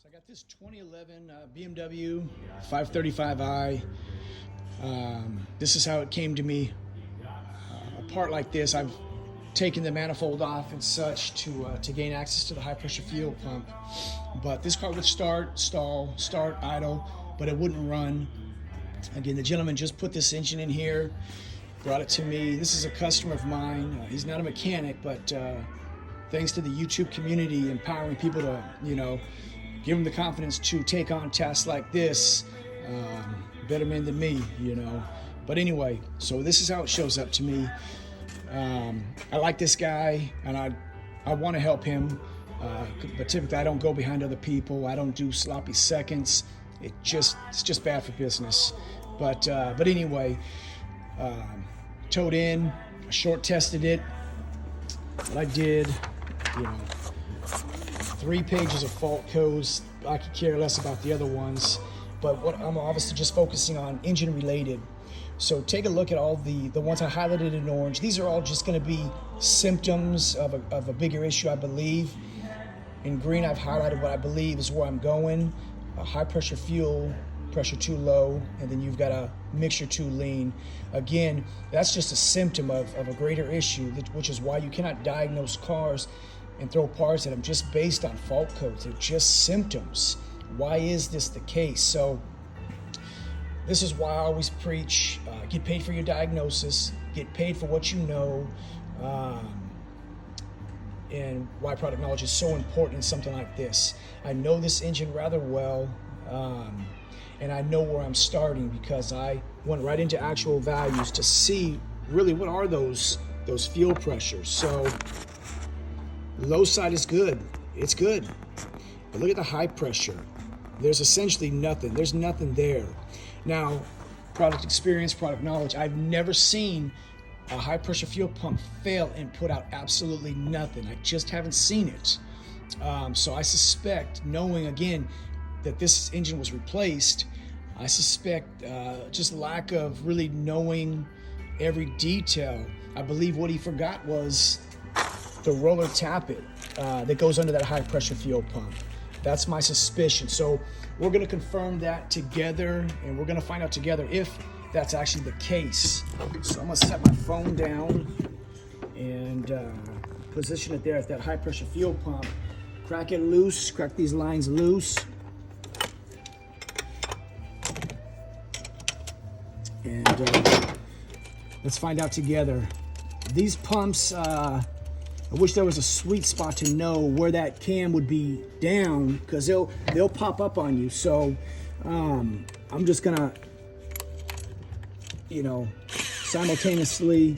So I got this 2011 BMW 535i. This is how it came to me. A part like this, I've taken the manifold off and such to gain access to the high pressure fuel pump. But this car would start, stall, start, idle, but it wouldn't run. Again, the gentleman just put this engine in here, brought it to me. This is a customer of mine. He's not a mechanic, but thanks to the YouTube community empowering people to, give them the confidence to take on tasks like this, better men than me, But anyway, so this is how it shows up to me. I like this guy, and I want to help him, but typically I don't go behind other people. I don't do sloppy seconds. It's just bad for business. But anyway, towed in, short tested it. What I did, 3 pages of fault codes. I could care less about the other ones, but what I'm obviously just focusing on engine related. So take a look at all the ones I highlighted in orange. These are all just going to be symptoms of a bigger issue, I believe. In green, I've highlighted what I believe is where I'm going. A high pressure fuel, pressure too low, and then you've got a mixture too lean. Again, that's just a symptom of a greater issue, which is why you cannot diagnose cars and throw parts at them just based on fault codes. They're just symptoms. Why is this the case? So this is why I always preach, get paid for your diagnosis, get paid for what you know, and why product knowledge is so important in something like this. I know this engine rather well, and I know where I'm starting because I went right into actual values to see really what are those fuel pressures. So the low side is good. It's good. But look at the high pressure. There's essentially nothing. There's nothing there. Now, product experience, product knowledge, I've never seen a high pressure fuel pump fail and put out absolutely nothing. I just haven't seen it. So I suspect, knowing again that this engine was replaced, I suspect just lack of really knowing every detail. I believe what he forgot was the roller tappet that goes under that high pressure fuel pump. That's my suspicion. So we're going to confirm that together, and we're going to find out together if that's actually the case. So I'm going to set my phone down and position it there at that high pressure fuel pump. Crack it loose, crack these lines loose. And let's find out together. These pumps, I wish there was a sweet spot to know where that cam would be down, because they'll pop up on you. So I'm just gonna, simultaneously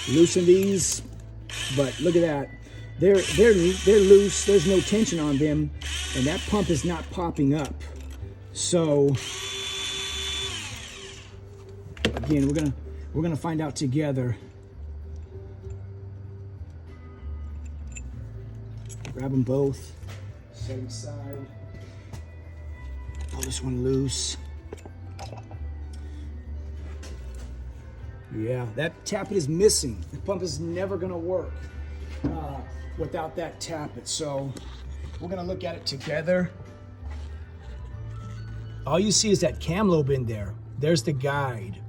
loosen these. But look at that, they're loose. There's no tension on them, and that pump is not popping up. So again, we're gonna find out together. Grab them both, set them aside, pull this one loose. Yeah, that tappet is missing. The pump is never gonna work without that tappet. So we're gonna look at it together. All you see is that cam lobe in there. There's the guide.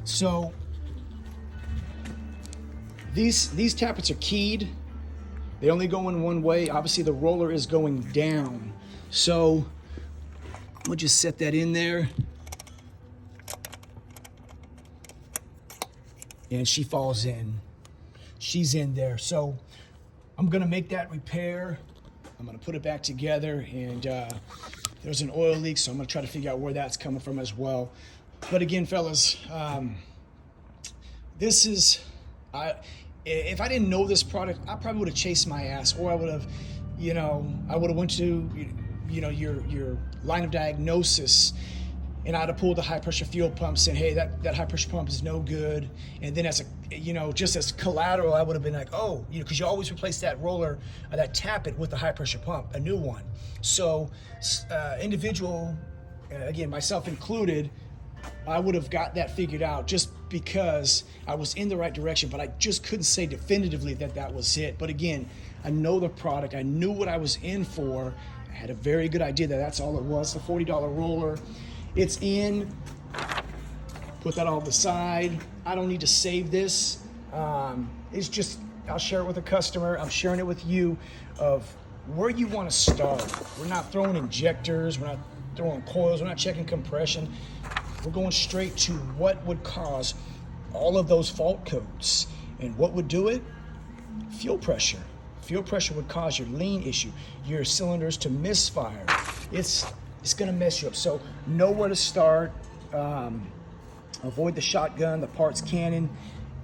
So these tappets are keyed. They only go in one way. Obviously the roller is going down. So we'll just set that in there. And she falls in. She's in there. So I'm gonna make that repair. I'm gonna put it back together, and there's an oil leak, so I'm gonna try to figure out where that's coming from as well. But again, fellas, this is, if I didn't know this product, I probably would have chased my ass, or I would have, I would have went to, your line of diagnosis, and I'd have pulled the high pressure fuel pump, saying, hey, that high pressure pump is no good. And then as just as collateral, I would have been like, oh, because you always replace that roller, that tappet with the high pressure pump, a new one. So individual, again, myself included, I would have got that figured out just because I was in the right direction, but I just couldn't say definitively that was it. But again, I know the product. I knew what I was in for. had a very good idea that that's all it was, the $40 roller. It's in. Put that all to the side. I don't need to save this. It's just, I'll share it with a customer. I'm sharing it with you of where you want to start. We're not throwing injectors. We're not throwing coils. We're not checking compression. We're going straight to what would cause all of those fault codes. And what would do it? Fuel pressure. Fuel pressure would cause your lean issue, your cylinders to misfire. It's going to mess you up. So know where to start. Avoid the shotgun, the parts cannon,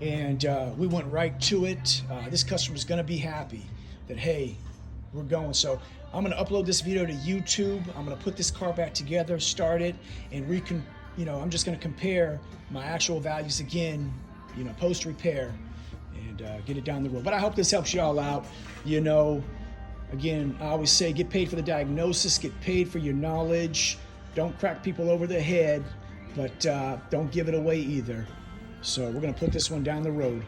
and we went right to it. This customer's going to be happy that, hey, we're going. So I'm going to upload this video to YouTube. I'm going to put this car back together, start it, and I'm just going to compare my actual values again, post repair, and get it down the road. But I hope this helps you all out. Again, I always say, get paid for the diagnosis, get paid for your knowledge. Don't crack people over the head, but don't give it away either. So we're going to put this one down the road.